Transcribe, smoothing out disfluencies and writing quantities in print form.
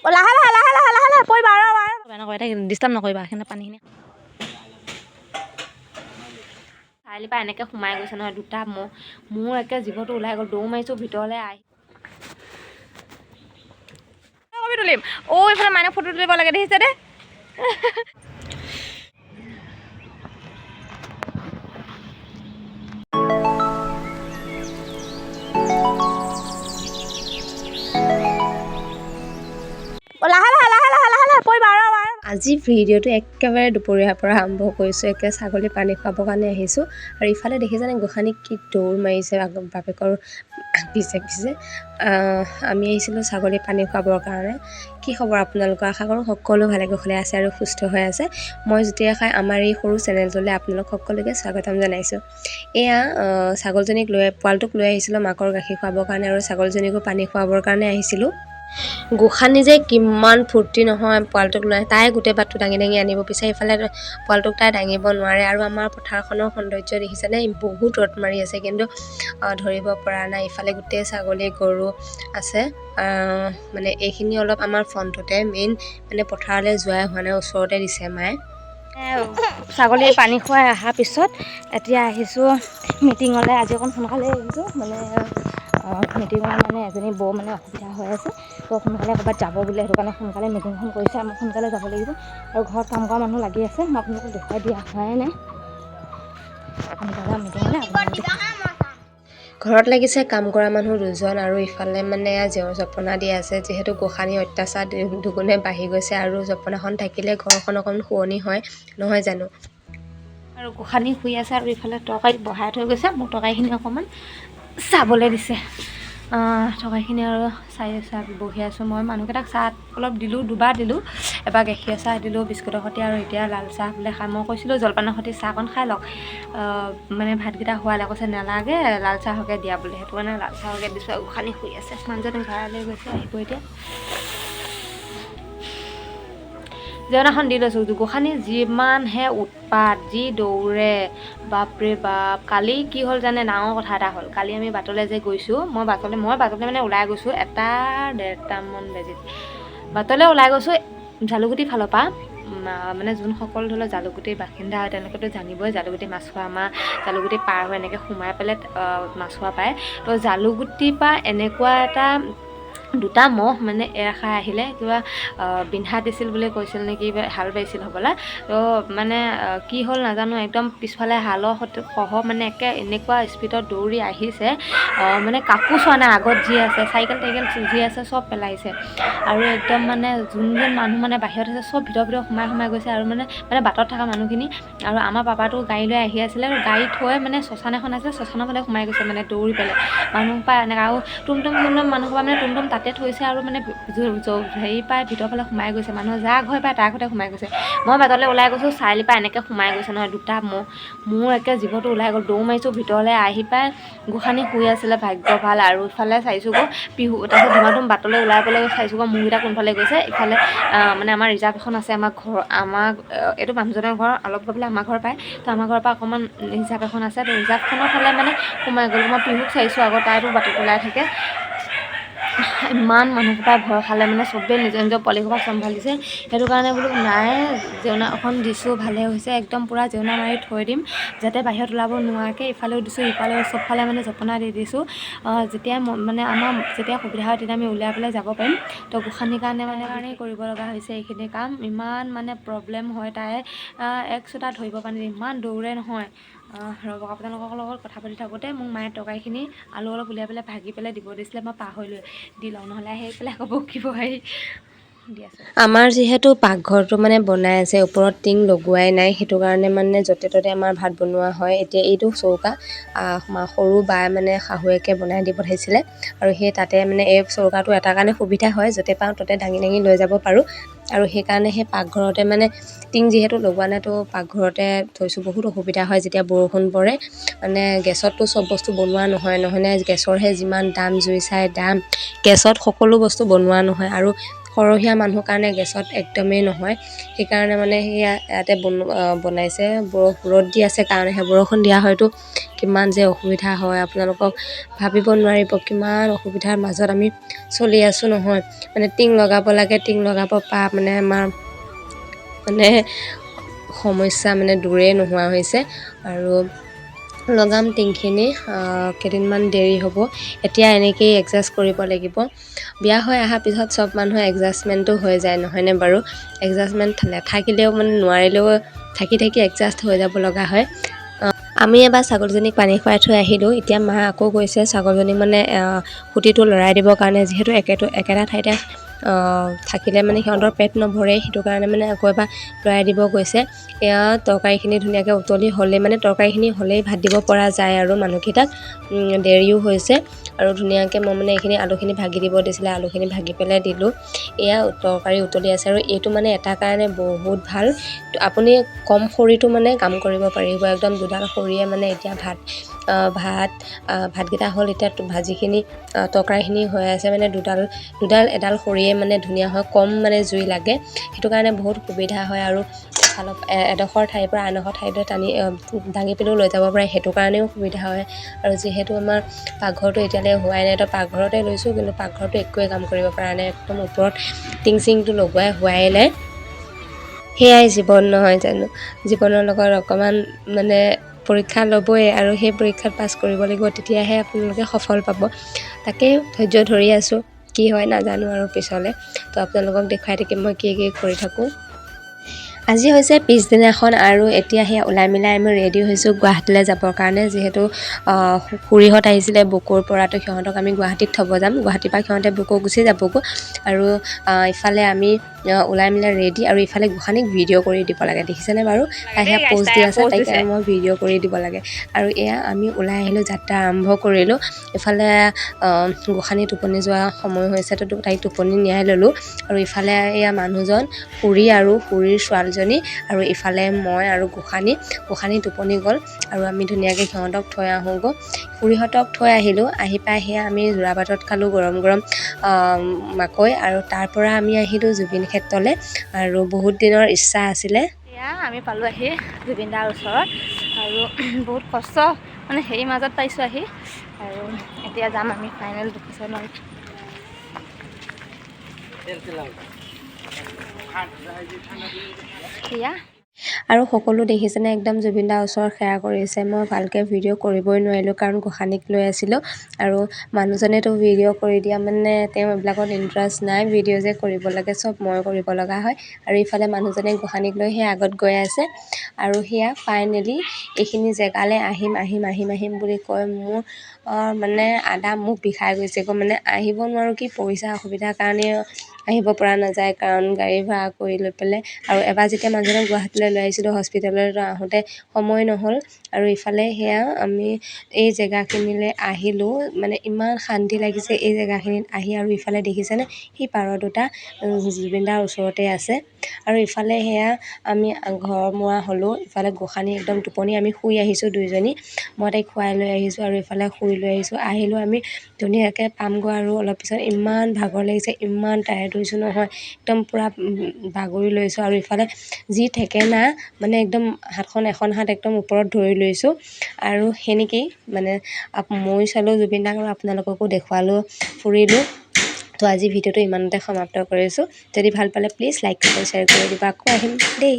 লাহে লাহে লাহে লাহে লাহে লাহে পৰিবা নকৰিবা তাইক ডিষ্টাৰ্ব নকৰিবা সেইখিনি পানীখিনি চাৰিআলিৰ পৰা এনেকৈ সোমাই গৈছে নহয় দুটা মোৰ একে জীৱটো ওলাই গ'ল দৌৰ মাৰিছোঁ ভিতৰলৈ আহি তুলিম এইফালে মাইনা ফটো তুলিব লাগে দেখিছে দে আজি ভিডিঅ'টো একেবাৰে দুপৰীয়াৰ পৰা আৰম্ভ কৰিছোঁ একে ছাগলী পানী খুৱাবৰ কাৰণে আহিছোঁ আৰু ইফালে দেখিছেনে গোসানীক কি দৌৰ মাৰিছে বাপেকৰ পিছে পিছে আমি আহিছিলোঁ ছাগলী পানী খুৱাবৰ কাৰণে কি খবৰ আপোনালোকৰ আশা কৰোঁ সকলো ভালে কুশলে আছে আৰু সুস্থ হৈ আছে মই যেতিয়া খাই আমাৰ এই সৰু চেনেলটোলৈ আপোনালোক সকলোকে স্বাগতম জনাইছোঁ এয়া ছাগলজনীক পোৱালটোক লৈ আহিছিলোঁ মাকৰ গাখীৰ খুৱাবৰ কাৰণে আৰু ছাগলজনীকো পানী খুৱাবৰ কাৰণে আহিছিলোঁ গোসানী যে কিমান ফূৰ্তি নহয় পোৱালটোক লৈ তাই গোটেই বাটটো দাঙি দাঙি আনিব বিচাৰে ইফালে পোৱালটোক তাই দাঙিব নোৱাৰে আৰু আমাৰ পথাৰখনৰ সৌন্দৰ্য দেখিছেনে বহুত ৰ'দ মাৰি আছে কিন্তু ধৰিব পৰা নাই ইফালে গোটেই ছাগলী গৰু আছে মানে এইখিনি অলপ আমাৰ ফ্ৰণ্টতে মেইন মানে পথাৰলৈ যোৱাই হোৱা নাই ওচৰতে দিছে মায়ে ছাগলী পানী খুৱাই অহাৰ পিছত এতিয়া আহিছোঁ মিটিঙলৈ আজি অকণ সোনকালে আহিছোঁ মানে মিটিঙৰ মানে এজনী বৌ মানে অসুবিধা হৈ আছে তো সোনকালে ক'ৰবাত যাব বোলে সেইটো কাৰণে সোনকালে মিটিংখন কৰিছে আমাক সোনকালে যাব লাগিব আৰু ঘৰত কাম কৰা মানুহ লাগি আছে মই আপোনালোকক দেখুৱাই দিয়া হোৱাই নাই ঘৰত লাগিছে কাম কৰা মানুহ দুজন আৰু ইফালে মানে জপনা দি আছে যিহেতু গোসানী অত্যাচাৰ দুগুণে বাঢ়ি গৈছে আৰু জপনাখন থাকিলে ঘৰখন অকণ শুৱনি হয় নহয় জানো আৰু গোসানী শুই আছে আৰু ইফালে তৰকাৰী বহাই থৈ গৈছে মোক তৰকাৰীখিনি অকণমান চাবলৈ দিছে তৰকাৰীখিনি আৰু চাই বহি আছোঁ মই মানুহকেইটাক চাহ অলপ দিলোঁ দুবাৰ দিলোঁ এবাৰ গাখীৰ চাহ দিলোঁ বিস্কুটৰ সৈতে আৰু এতিয়া লাল চাহ বোলে খাই মই কৈছিলোঁ জলপানৰ সৈতে চাহকণ খাই লওক মানে ভাতকেইটা খোৱালে কৈছে নালাগে লাল চাহকে দিয়া বুলি সেইটো কাৰণে লাল চাহকে দিছোঁ গোসানী শুই আছে মানুহজনে ঘৰলৈ গৈছে আহিব এতিয়া জেউনাখন দি লৈছোঁ গোসানী যিমানহে উৎপাত যি দৌৰে বাপৰে বাপ কালি কি হ'ল জানে ডাঙৰ কথা এটা হ'ল কালি আমি বাটলৈ যে গৈছোঁ মই বাটলৈ মানে ওলাই গৈছোঁ 1-1:30মান বাজিত বাটলৈ ওলাই গৈছোঁ জালুকুটি ফালৰ পৰা মানে যোনসকল ধৰি লওক জালুকুটিৰ বাসিন্দা হয় তেওঁলোকেতো জানিবই জালুকুটি মাছখোৱা আমাৰ জালুকুটি পাৰ হৈ এনেকৈ সোমাই পেলাই মাছখোৱা পায় তো জালুকুটিৰ পৰা এনেকুৱা এটা দুটা মহ মানে এৰ খাই আহিলে কিবা বিন্ধা দিছিল বুলি কৈছিল নেকি হাল বাইছিল হ'বলা তো মানে কি হ'ল নাজানো একদম পিছফালে হালৰ সহ মানে এনেকুৱা স্পীডত দৌৰি আহিছে মানে কাকো চোৱা নাই আগত যি আছে চাইকেল যি আছে চব পেলাইছে আৰু একদম মানে যোন মানুহ মানে বাহিৰত আছে চব ভিতৰ সোমাই গৈছে আৰু মানে বাটত থকা মানুহখিনি আৰু আমাৰ পাপাটো গাড়ী লৈ আহি আছিলে আৰু গাড়ী থৈ মানে শ্মশান এখন আছে শ্মশানৰ ফালে সোমাই গৈছে মানে দৌৰি পেলাই মানুহ পৰা এনেকৈ আৰু টুমটুম মানুহ পৰা মানে টুমটুম তাতে থৈছে আৰু মানে হেৰি পায় ভিতৰ ফালে সোমাই গৈছে মানুহ যাৰ ঘৰ পায় তাৰ ঘৰতে সোমাই গৈছে মই বাটলৈ ওলাই গৈছোঁ চাৰিআলিৰ পৰা এনেকৈ সোমাই গৈছে নহয় দুটা মোৰ একে জীৱটো ওলাই গ'ল দৌৰ মাৰিছোঁ ভিতৰলৈ আহি পাই গোসানী শুই আছিলে ভাগ্য ভাল আৰু ইফালে চাইছোঁগৈ পিহু তাৰপিছত ধুমাধুম বাটলৈ ওলাই পেলাই চাইছোঁগৈ মোৰকেইটা কোনফালে গৈছে ইফালে মানে আমাৰ ৰিজাৰ্ভ এখন আছে আমাৰ এইটো মানুহজনৰ ঘৰ অলপ গৈ পেলাই আমাৰ ঘৰ পায় তো আমাৰ ঘৰৰ পৰা অকণমান ৰিজাৰ্ভ এখন আছে তো ৰিজাৰ্ভখনৰ ফালে মানে সোমাই গ'ল মই পিহুক চাইছোঁ আকৌ তাইতো বাটত ওলাই থাকে ইমান মানুহসোপাই ভয় খালে মানে চবেই নিজৰ নিজৰ পোৱালিসোপা চম্ভালিছে সেইটো কাৰণে বোলো নাই জেউনা এখন দিছোঁ ভালে হৈছে একদম পূৰা জেউনা মাৰি থৈ দিম যাতে বাহিৰত ওলাব নোৱাৰাকৈ ইফালেও দিছোঁ ইফালেও চবফালে মানে জপনা দি দিছোঁ যেতিয়া মানে আমাৰ যেতিয়া সুবিধা হয় তেতিয়া আমি উলিয়াই পেলাই যাব পাৰিম তো গোসানীৰ কাৰণেই কৰিব লগা হৈছে এইখিনি কাম ইমান মানে প্ৰব্লেম হয় তাই একচোটা ধৰিব পৰা নাই ইমান দৌৰে নহয় ৰ'ব আপোনালোকৰ লগত কথা পাতি থাকোঁতে মোক মায়ে তৰকাৰীখিনি আলু অলপ উলিয়াই পেলাই ভাগি পেলাই দিব দিছিলে মই পাহৰিলোঁ দি লওঁ নহ'লে আহি পেলাই আকৌ বকিব আহি আমাৰ যিহেতু পাকঘৰটো মানে বনাই আছে ওপৰত টিং লগোৱাই নাই সেইটো কাৰণে মানে য'তে ত'তে আমাৰ ভাত বনোৱা হয় এতিয়া এইটো চৌকা সৰু বাই মানে শাহুৱেকে বনাই দি পঠাইছিলে আৰু সেই তাতে মানে এই চৌকাটো এটা কাৰণে সুবিধা হয় য'তে পাওঁ ত'তে দাঙি দাঙি লৈ যাব পাৰোঁ আৰু সেইকাৰণে সেই পাকঘৰতে মানে টিং যিহেতু লগোৱা নাই তো পাকঘৰতে থৈছোঁ বহুত অসুবিধা হয় যেতিয়া বৰষুণ পৰে মানে গেছততো চব বস্তু বনোৱা নহয়নে গেছৰহে যিমান দাম জুই চাই দাম গেছত সকলো বস্তু বনোৱা নহয় আৰু সৰহীয়া মানুহৰ কাৰণে গেছত একদমেই নহয় সেইকাৰণে মানে সেয়া ইয়াতে বনাইছে ৰ'দ দি আছে কাৰণেহে বৰষুণ দিয়া হয়তো কিমান যে অসুবিধা হয় আপোনালোকক ভাবিব নোৱাৰিব কিমান অসুবিধাৰ মাজত আমি চলি আছোঁ নহয় মানে টিং লগাব লাগে টিং লগাব মানে আমাৰ মানে সমস্যা মানে দূৰেই নোহোৱা হৈছে আৰু লগাম টিংখিনি কেইদিনমান দেৰি হ'ব এতিয়া এনেকেই এডজাষ্ট কৰিব লাগিব বিয়া হৈ অহাৰ পিছত চব মানুহে এডজাষ্টমেণ্টটো হৈ যায় নহয়নে বাৰু এডজাষ্টমেণ্ট নাথাকিলেও মানে নোৱাৰিলেও থাকি এডজাষ্ট হৈ যাব লগা হয় আমি এবাৰ ছাগলীজনীক পানী খুৱাই থৈ আহিলোঁ এতিয়া মা আকৌ গৈছে ছাগলীজনীক মানে খুঁটিটো লৰাই দিবৰ কাৰণে যিহেতু একেটা ঠাইতে থাকিলে মানে সিহঁতৰ পেট নভৰে সেইটো কাৰণে মানে আকৌ এবাৰ লৰাই দিব গৈছে এয়া তৰকাৰীখিনি ধুনীয়াকৈ উতলি হ'লেই মানে তৰকাৰীখিনি হ'লেই ভাত দিব পৰা যায় আৰু মানুহকেইটাক দেৰিও হৈছে আৰু ধুনীয়াকৈ মই মানে এইখিনি আলুখিনি ভাগি দিব দিছিলে আলুখিনি ভাগি পেলাই দিলোঁ এয়া তৰকাৰী উতলি আছে আৰু এইটো মানে এটা কাৰণে বহুত ভাল আপুনি কম খৰিটো মানে কাম কৰিব পাৰিব একদম দুডাল খৰিয়ে মানে এতিয়া ভাতকেইটা হ'ল এতিয়া ভাজিখিনি তৰকাৰীখিনি হৈ আছে মানে এডাল খৰিয়ে মানে ধুনীয়া হয় কম মানে জুই লাগে সেইটো কাৰণে বহুত সুবিধা হয় আৰু এডোখৰ ঠাইৰ পৰা আনডোখৰ ঠাইলৈ দাঙি পেলেও লৈ যাব পাৰে সেইটো কাৰণেও সুবিধা হয় আৰু যিহেতু আমাৰ পাকঘৰটো এতিয়ালৈ হোৱাই নাই তো পাকঘৰতে লৈছোঁ কিন্তু পাকঘৰটো একোৱে কাম কৰিব পৰা নাই একদম ওপৰত টিংটো লগোৱাই হোৱাই নাই সেয়াই জীৱন নহয় জানো জীৱনৰ লগত অকণমান মানে পৰীক্ষা ল'বই আৰু সেই পৰীক্ষাত পাছ কৰিব লাগিব তেতিয়াহে আপোনালোকে সফল পাব তাকে ধৈৰ্য ধৰি আছোঁ কি হয় নাজানো আৰু পিছলৈ তো আপোনালোকক দেখুৱাই থাকিম মই কি কৰি থাকোঁ আজি হৈছে পিছদিনাখন আৰু এতিয়া সেই ওলাই মিলাই আমি ৰেডি হৈছোঁ গুৱাহাটীলৈ যাবৰ কাৰণে যিহেতু খুৰীহঁত আহিছিলে বুকুৰ পৰাতো সিহঁতক আমি গুৱাহাটীত থ'ব যাম গুৱাহাটীৰ পৰা সিহঁতে বুকু গুচি যাবগৈ আৰু ইফালে আমি ওলাই মিলাই ৰেডি আৰু ইফালে গোসানীক ভিডিঅ' কৰি দিব লাগে দেখিছেনে বাৰু তাই সেয়া প'ষ্ট দি আছে তাইক মই ভিডিঅ' কৰি দিব লাগে আৰু এয়া আমি ওলাই আহিলোঁ যাত্ৰা আৰম্ভ কৰিলোঁ ইফালে গোসানী টোপনি যোৱা সময় হৈছে তো তাইক টোপনি নিয়াই ল'লোঁ আৰু ইফালে এয়া মানুহজন খুৰী আৰু খুৰীৰ ছোৱালীজনী আৰু ইফালে মই আৰু গোসানী টোপনি গ'ল আৰু আমি ধুনীয়াকৈ সিহঁতক থৈ আহোঁগৈ খুৰীহঁতক থৈ আহিলোঁ আহি পাই সেয়া আমি যোৰাবাটত খালোঁ গৰম মাকৈ আৰু তাৰ পৰা আমি আহিলোঁ জুবিন ক্ষেত্ৰলৈ আৰু বহুত দিনৰ ইচ্ছা আছিলে এয়া আমি পালোঁ আহি জুবিন দাৰ ওচৰত আৰু বহুত কষ্ট মানে হেৰি মাজত পাইছোঁ আহি আৰু এতিয়া যাম আমি ফাইনেল লোকেশ্যনত আৰু সকলো দেখিছেনে একদম জুবিন দাৰ ওচৰত সেৱা কৰিছে মই ভালকৈ ভিডিঅ' কৰিবই নোৱাৰিলোঁ কাৰণ গোসানীক লৈ আছিলোঁ আৰু মানুহজনেতো ভিডিঅ' কৰি দিয়া মানে তেওঁ এইবিলাকত ইণ্টাৰেষ্ট নাই ভিডিঅ' যে কৰিব লাগে চব মই কৰিব লগা হয় আৰু ইফালে মানুহজনে গোসানীক লৈ সেই আগত গৈ আছে আৰু সেয়া ফাইনেলি এইখিনি জেগালৈ আহিম বুলি কৈ মোৰ মানে আধা মুখ বিষাই গৈছেগৈ মানে আহিব নোৱাৰোঁ কি পইচা অসুবিধাৰ কাৰণে আহিব পৰা নাযায় কাৰণ গাড়ী ভাড়া কৰি লৈ পেলাই আৰু এবাৰ যেতিয়া মানুহজনক গুৱাহাটীলৈ লৈ আহিছিলোঁ হস্পিটেললৈ আহোঁতে সময় নহ'ল আৰু ইফালে সেয়া আমি এই জেগাখিনিলৈ আহিলোঁ মানে ইমান শান্তি লাগিছে এই জেগাখিনিত আহি আৰু ইফালে দেখিছেনে সেই পাৰ দুটা জুবিন দাৰ ওচৰতে আছে আৰু ইফালে সেয়া আমি ঘৰ মোৱা হ'লোঁ ইফালে গোসানী একদম টোপনি আমি শুই আহিছোঁ দুইজনী মই তাইক খুৱাই লৈ আহিছোঁ আৰু ইফালে শুই লৈ আহিলোঁ আমি ধুনীয়াকৈ পামগৈ আৰু অলপ পিছত ইমান ভাগৰ লাগিছে ইমান টায়াৰ্ড হৈছোঁ নহয় একদম পূৰা বাগৰি লৈছোঁ আৰু ইফালে যি ঠেকেনা মানে একদম এখন হাত একদম ওপৰত ধৰি লৈছোঁ আৰু সেনেকেই মানে মই চালোঁ জুবিন দাক আৰু আপোনালোককো দেখুৱালোঁ ফুৰিলোঁ তো আজি ভিডিঅ'টো ইমানতে সমাপ্ত কৰিছোঁ যদি ভাল পালে প্লিজ লাইক কৰি শ্বেয়াৰ কৰি দিব আকৌ আহিম দেই।